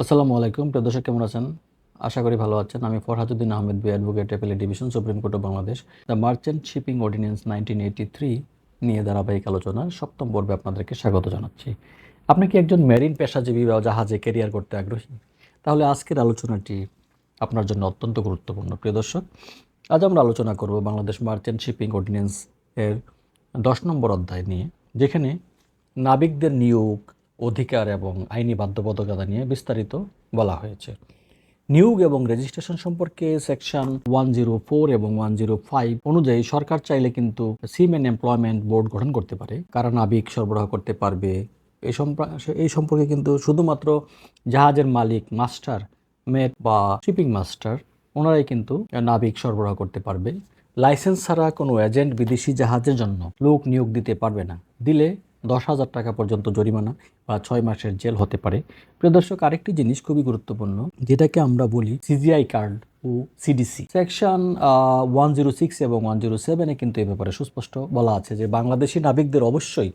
আসসালামু আলাইকুম, প্রিয় দর্শক, কেমন আছেন? আশা করি ভালো আছেন। আমি Farhaduddin Ahmed B advocate, appellate division, supreme court of Bangladesh. The merchant shipping ordinance 1983 নিয়ে ধারাবাহিক আলোচনার 7ম পর্বে আপনাদেরকে স্বাগত জানাচ্ছি। আপনি কি একজন মেরিন পেশাজীবী বা জাহাজে ক্যারিয়ার করতে আগ্রহী? তাহলে আজকের আলোচনাটি আপনার জন্য অত্যন্ত গুরুত্বপূর্ণ। প্রিয় দর্শক, আজ আমরা আলোচনা করব বাংলাদেশ মার্চেন্ট শিপিং অর্ডিন্যান্স এর 10 নম্বর অধ্যায় নিয়ে, যেখানে নাবিকদের নিয়োগ, অধিকার এবং আইনি বাধ্যবাধকতা নিয়ে বিস্তারিত বলা হয়েছে। নিয়োগ এবং রেজিস্ট্রেশন সম্পর্কে সেকশন 104 এবং 105 অনুযায়ী সরকার চাইলে কিন্তু সিমেন এমপ্লয়মেন্ট বোর্ড গঠন করতে পারে। কারা নাবিক সরবরাহ করতে পারবে এই সম্পর্কে কিন্তু শুধুমাত্র জাহাজের মালিক, মাস্টার, মেট বা শিপিং মাস্টার ওনারাই কিন্তু নাবিক সরবরাহ করতে পারবে। লাইসেন্স ছাড়া কোনো এজেন্ট বিদেশি জাহাজের জন্য লোক নিয়োগ দিতে পারবে না। দিলে 10,000 টাকা পর্যন্ত জরিমানা বা 6 মাসের জেল হতে পারে। প্রিয় দর্শক, আরেকটি জিনিস খুবই গুরুত্বপূর্ণ, যেটাকে আমরা বলি সিজিআই কার্ড ও সিডিসি। সেকশন 106 এবং 107-এ কিন্তু এ ব্যাপারে সুস্পষ্ট বলা আছে যে বাংলাদেশি নাবিকদের অবশ্যই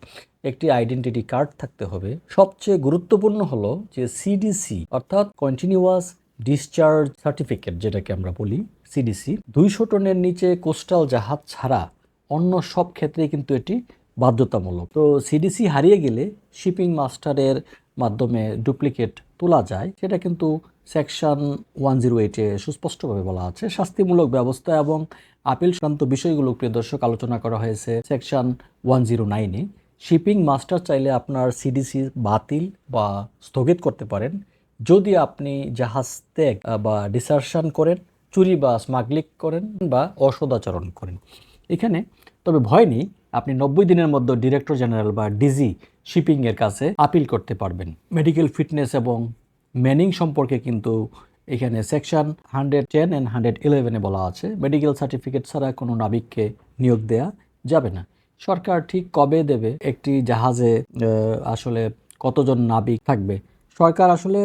একটি আইডেন্টিটি কার্ড থাকতে হবে। সবচেয়ে গুরুত্বপূর্ণ হলো যে সিডিসি, অর্থাৎ কন্টিনিউয়াস ডিসচার্জ সার্টিফিকেট, যেটাকে আমরা বলি সিডিসি। 200 টনের নিচে কোস্টাল জাহাজ ছাড়া অন্য সব ক্ষেত্রেই কিন্তু এটি বাধ্যতামূলক। তো সিডিসি হারিয়ে গেলে শিপিং মাস্টারের মাধ্যমে ডুপ্লিকেট তোলা যায়, সেটা কিন্তু সেকশন 108-এ সুস্পষ্টভাবে বলা আছে। শাস্তিমূলক ব্যবস্থা এবং আপিল সংক্রান্ত বিষয়গুলো, প্রিয় দর্শক, আলোচনা করা হয়েছে সেকশন 109-এ। শিপিং মাস্টার চাইলে আপনার সিডিসি বাতিল বা স্থগিত করতে পারেন যদি আপনি জাহাজ ত্যাগ বা ডিসার্শন করেন, চুরি বা স্মাগলিং করেন বা অসদাচরণ করেন। এখানে তবে ভয় নেই, আপনি 90 দিনের মধ্যে ডিরেক্টর জেনারেল বা ডিজি শিপিংয়ের কাছে আপিল করতে পারবেন। মেডিকেল ফিটনেস এবং ম্যানিং সম্পর্কে কিন্তু এখানে সেকশন 110 অ্যান্ড 111-এ বলা আছে মেডিকেল সার্টিফিকেট ছাড়া কোনো নাবিককে নিয়োগ দেয়া যাবে না। সরকার ঠিক কবে দেবে একটি জাহাজে আসলে কতজন নাবিক থাকবে, সরকার আসলে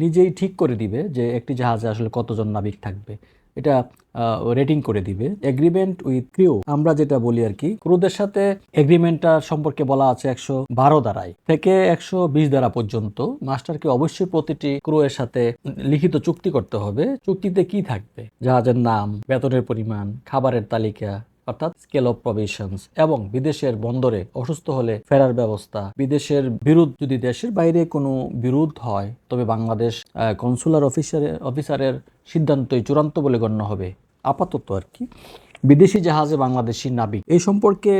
নিজেই ঠিক করে দিবে যে একটি জাহাজে আসলে কতজন নাবিক থাকবে। এটা রেটিং করে দিবে। এগ্রিমেন্ট উইথ ক্রিউ, আমরা যেটা বলি আর কি, ক্রুদের সাথে এগ্রিমেন্টটা সম্পর্কে বলা আছে 112 ধারায় থেকে 120 ধারা পর্যন্ত। মাস্টারকে অবশ্যই প্রতিটি ক্রু এর সাথে লিখিত চুক্তি করতে হবে। চুক্তিতে কি থাকবে? জাহাজের নাম, বেতনের পরিমাণ, খাবারের তালিকা অর্থাৎ স্কেল অফ প্রভিশনস, এবং বিদেশের বন্দরে অসুস্থ হলে ফেরার ব্যবস্থা। বিদেশের বিরোধ, যদি দেশের বাইরে কোনো বিরোধ হয় তবে বাংলাদেশ কনসুলার অফিসারের সিদ্ধান্তই চূড়ান্ত বলে গণ্য হবে আপাতত আর কি। বিদেশি জাহাজে বাংলাদেশি নাবিক, এই সম্পর্কে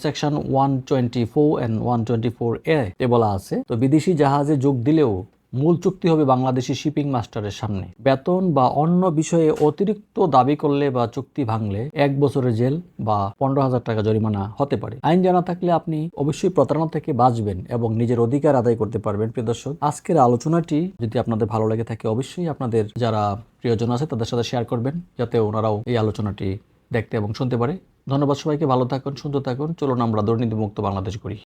সেকশন 124 অ্যান্ড 124A বলা আছে। তো বিদেশি জাহাজে যোগ দিলেও মূল চুক্তি হবে বাংলাদেশি শিপিং মাস্টারের সামনে। বেতন বা অন্য বিষয়ে অতিরিক্ত দাবি করলে বা চুক্তি ভাঙলে 1 বছরের জেল বা 15,000 টাকা জরিমানা হতে পারে। আইন জানা থাকলে আপনি অবশ্যই প্রতারণা থেকে বাঁচবেন এবং নিজের অধিকার আদায় করতে পারবেন। প্রিয় দর্শক, আজকের আলোচনাটি যদি আপনাদের ভালো লেগে থাকে, অবশ্যই আপনাদের যারা প্রিয়জন আছে তাদের সাথে শেয়ার করবেন, যাতে ওনারাও এই আলোচনাটি দেখতে এবং শুনতে পারে। ধন্যবাদ সবাইকে, ভালো থাকুন, সুন্দর থাকুন। চলুন আমরা দুর্নীতিমুক্ত বাংলাদেশ গড়ি।